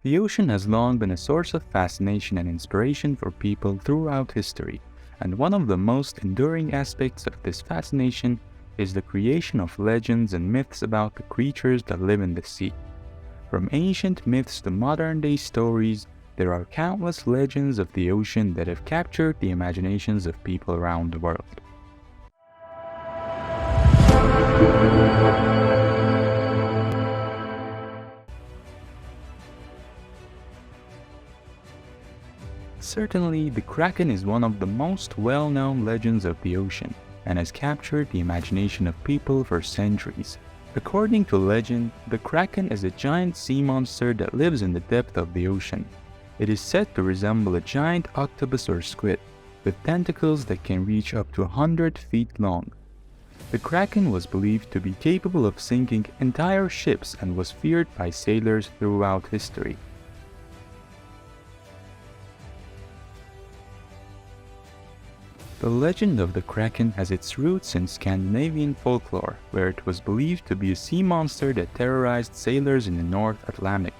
The ocean has long been a source of fascination and inspiration for people throughout history, and one of the most enduring aspects of this fascination is the creation of legends and myths about the creatures that live in the sea. From ancient myths to modern-day stories, there are countless legends of the ocean that have captured the imaginations of people around the world. Certainly, the Kraken is one of the most well-known legends of the ocean and has captured the imagination of people for centuries. According to legend, the Kraken is a giant sea monster that lives in the depth of the ocean. It is said to resemble a giant octopus or squid, with tentacles that can reach up to 100 feet long. The Kraken was believed to be capable of sinking entire ships and was feared by sailors throughout history. The legend of the Kraken has its roots in Scandinavian folklore, where it was believed to be a sea monster that terrorized sailors in the North Atlantic.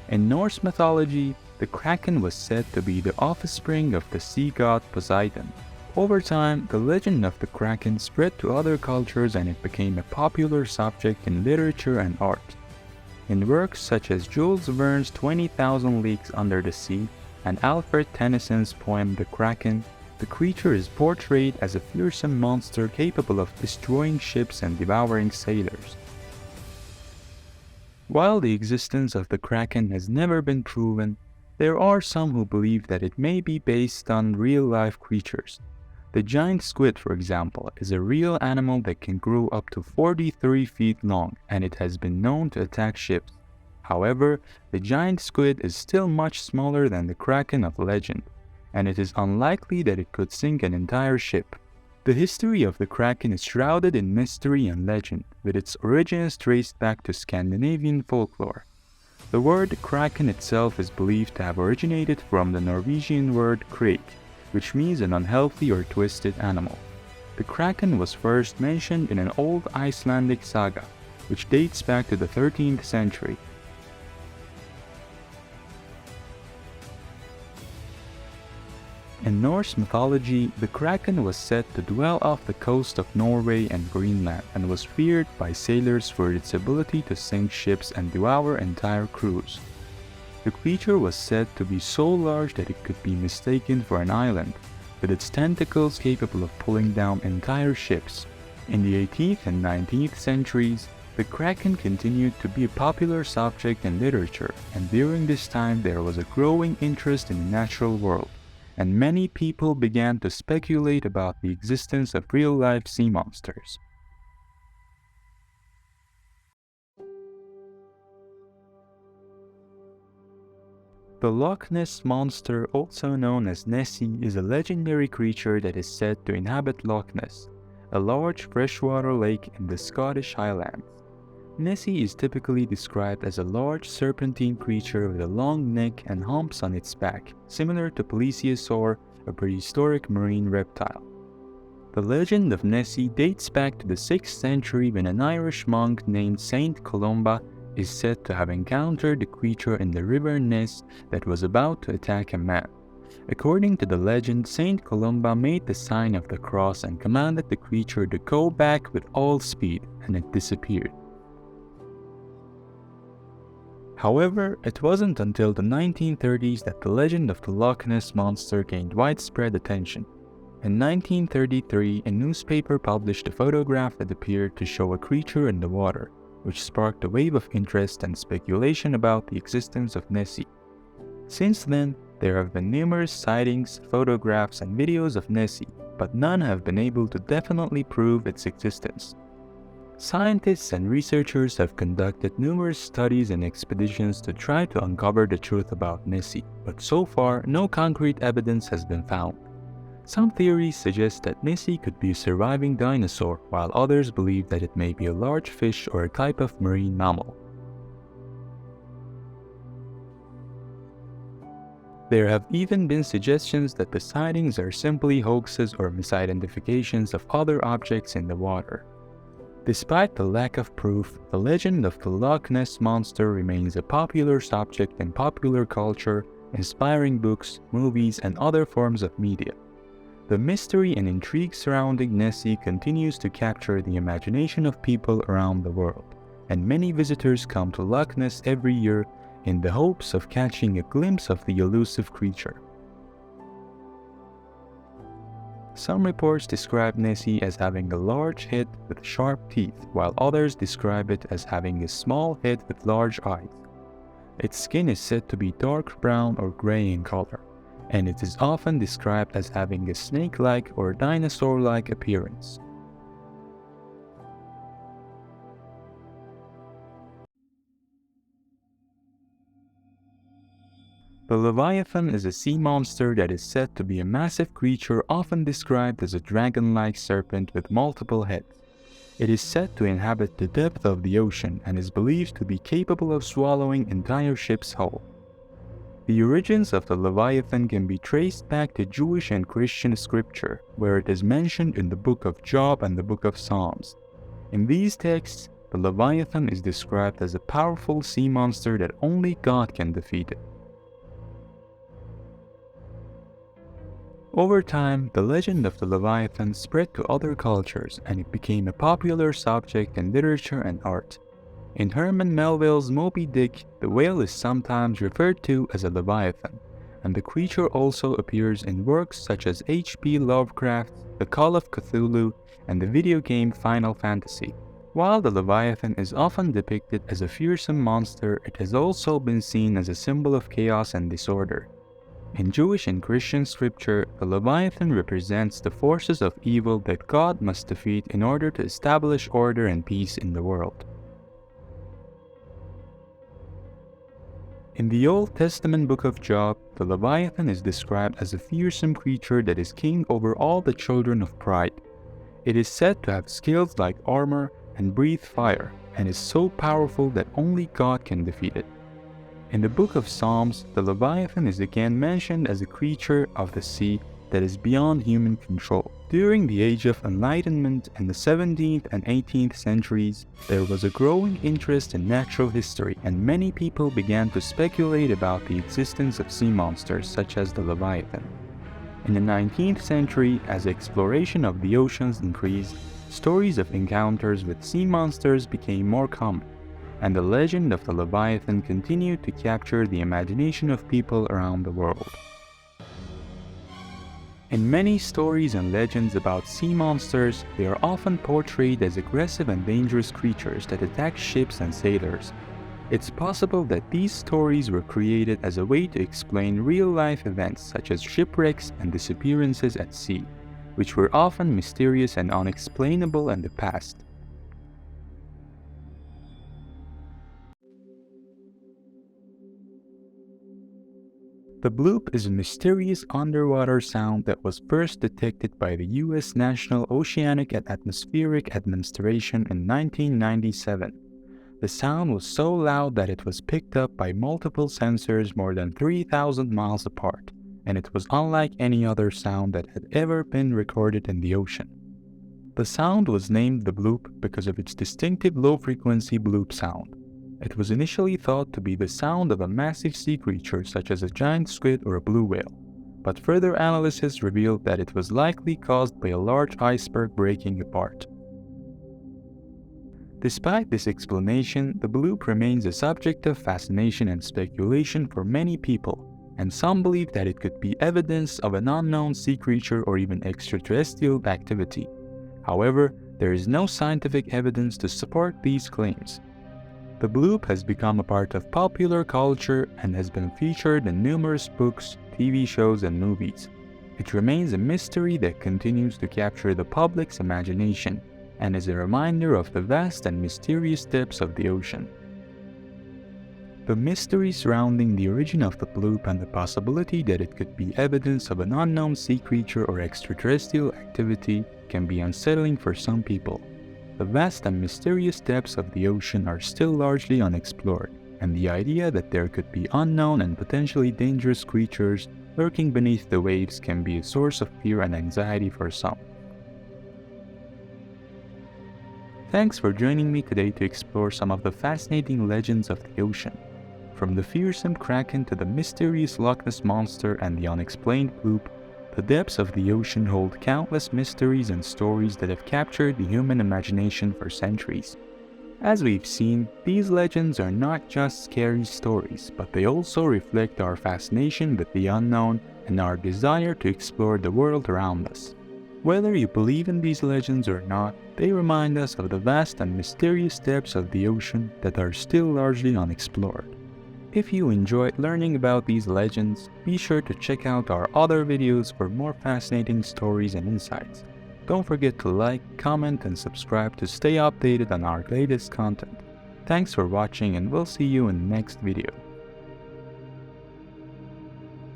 In Norse mythology, the Kraken was said to be the offspring of the sea god Poseidon. Over time, the legend of the Kraken spread to other cultures and it became a popular subject in literature and art. In works such as Jules Verne's 20,000 Leagues Under the Sea and Alfred Tennyson's poem The Kraken, the creature is portrayed as a fearsome monster capable of destroying ships and devouring sailors. While the existence of the Kraken has never been proven, there are some who believe that it may be based on real-life creatures. The giant squid, for example, is a real animal that can grow up to 43 feet long, and it has been known to attack ships. However, the giant squid is still much smaller than the Kraken of legend, and it is unlikely that it could sink an entire ship. The history of the Kraken is shrouded in mystery and legend, with its origins traced back to Scandinavian folklore. The word Kraken itself is believed to have originated from the Norwegian word krak, which means an unhealthy or twisted animal. The Kraken was first mentioned in an old Icelandic saga, which dates back to the 13th century. In Norse mythology, the Kraken was said to dwell off the coast of Norway and Greenland and was feared by sailors for its ability to sink ships and devour entire crews. The creature was said to be so large that it could be mistaken for an island, with its tentacles capable of pulling down entire ships. In the 18th and 19th centuries, the Kraken continued to be a popular subject in literature, and during this time there was a growing interest in the natural world, and many people began to speculate about the existence of real-life sea monsters. The Loch Ness Monster, also known as Nessie, is a legendary creature that is said to inhabit Loch Ness, a large freshwater lake in the Scottish Highlands. Nessie is typically described as a large serpentine creature with a long neck and humps on its back, similar to plesiosaur, a prehistoric marine reptile. The legend of Nessie dates back to the 6th century when an Irish monk named Saint Columba is said to have encountered the creature in the river Ness that was about to attack a man. According to the legend, Saint Columba made the sign of the cross and commanded the creature to go back with all speed, and it disappeared. However, it wasn't until the 1930s that the legend of the Loch Ness Monster gained widespread attention. In 1933, a newspaper published a photograph that appeared to show a creature in the water, which sparked a wave of interest and speculation about the existence of Nessie. Since then, there have been numerous sightings, photographs, and videos of Nessie, but none have been able to definitely prove its existence. Scientists and researchers have conducted numerous studies and expeditions to try to uncover the truth about Nessie, but so far no concrete evidence has been found. Some theories suggest that Nessie could be a surviving dinosaur, while others believe that it may be a large fish or a type of marine mammal. There have even been suggestions that the sightings are simply hoaxes or misidentifications of other objects in the water. Despite the lack of proof, the legend of the Loch Ness Monster remains a popular subject in popular culture, inspiring books, movies, and other forms of media. The mystery and intrigue surrounding Nessie continues to capture the imagination of people around the world, and many visitors come to Loch Ness every year in the hopes of catching a glimpse of the elusive creature. Some reports describe Nessie as having a large head with sharp teeth, while others describe it as having a small head with large eyes. Its skin is said to be dark brown or gray in color, and it is often described as having a snake-like or dinosaur-like appearance. The Leviathan is a sea monster that is said to be a massive creature often described as a dragon-like serpent with multiple heads. It is said to inhabit the depth of the ocean and is believed to be capable of swallowing entire ships whole. The origins of the Leviathan can be traced back to Jewish and Christian scripture, where it is mentioned in the Book of Job and the Book of Psalms. In these texts, the Leviathan is described as a powerful sea monster that only God can defeat it. Over time, the legend of the Leviathan spread to other cultures and it became a popular subject in literature and art. In Herman Melville's Moby Dick, the whale is sometimes referred to as a Leviathan, and the creature also appears in works such as H.P. Lovecraft's The Call of Cthulhu and the video game Final Fantasy. While the Leviathan is often depicted as a fearsome monster, it has also been seen as a symbol of chaos and disorder. In Jewish and Christian scripture, the Leviathan represents the forces of evil that God must defeat in order to establish order and peace in the world. In the Old Testament book of Job, the Leviathan is described as a fearsome creature that is king over all the children of pride. It is said to have scales like armor and breathe fire, and is so powerful that only God can defeat it. In the book of Psalms, the Leviathan is again mentioned as a creature of the sea that is beyond human control. During the Age of Enlightenment in the 17th and 18th centuries, there was a growing interest in natural history, and many people began to speculate about the existence of sea monsters such as the Leviathan. In the 19th century, as exploration of the oceans increased, stories of encounters with sea monsters became more common, and the legend of the Leviathan continued to capture the imagination of people around the world. In many stories and legends about sea monsters, they are often portrayed as aggressive and dangerous creatures that attack ships and sailors. It's possible that these stories were created as a way to explain real-life events such as shipwrecks and disappearances at sea, which were often mysterious and unexplainable in the past. The bloop is a mysterious underwater sound that was first detected by the U.S. National Oceanic and Atmospheric Administration in 1997. The sound was so loud that it was picked up by multiple sensors more than 3,000 miles apart, and it was unlike any other sound that had ever been recorded in the ocean. The sound was named the bloop because of its distinctive low-frequency bloop sound. It was initially thought to be the sound of a massive sea creature such as a giant squid or a blue whale, but further analysis revealed that it was likely caused by a large iceberg breaking apart. Despite this explanation, the bloop remains a subject of fascination and speculation for many people, and some believe that it could be evidence of an unknown sea creature or even extraterrestrial activity. However, there is no scientific evidence to support these claims. The bloop has become a part of popular culture and has been featured in numerous books, TV shows, and movies. It remains a mystery that continues to capture the public's imagination and is a reminder of the vast and mysterious depths of the ocean. The mystery surrounding the origin of the bloop and the possibility that it could be evidence of an unknown sea creature or extraterrestrial activity can be unsettling for some people. The vast and mysterious depths of the ocean are still largely unexplored, and the idea that there could be unknown and potentially dangerous creatures lurking beneath the waves can be a source of fear and anxiety for some. Thanks for joining me today to explore some of the fascinating legends of the ocean. From the fearsome kraken to the mysterious Loch Ness monster and the unexplained bloop, the depths of the ocean hold countless mysteries and stories that have captured the human imagination for centuries. As we've seen, these legends are not just scary stories, but they also reflect our fascination with the unknown and our desire to explore the world around us. Whether you believe in these legends or not, they remind us of the vast and mysterious depths of the ocean that are still largely unexplored. If you enjoyed learning about these legends, be sure to check out our other videos for more fascinating stories and insights. Don't forget to like, comment, and subscribe to stay updated on our latest content. Thanks for watching, and we'll see you in the next video.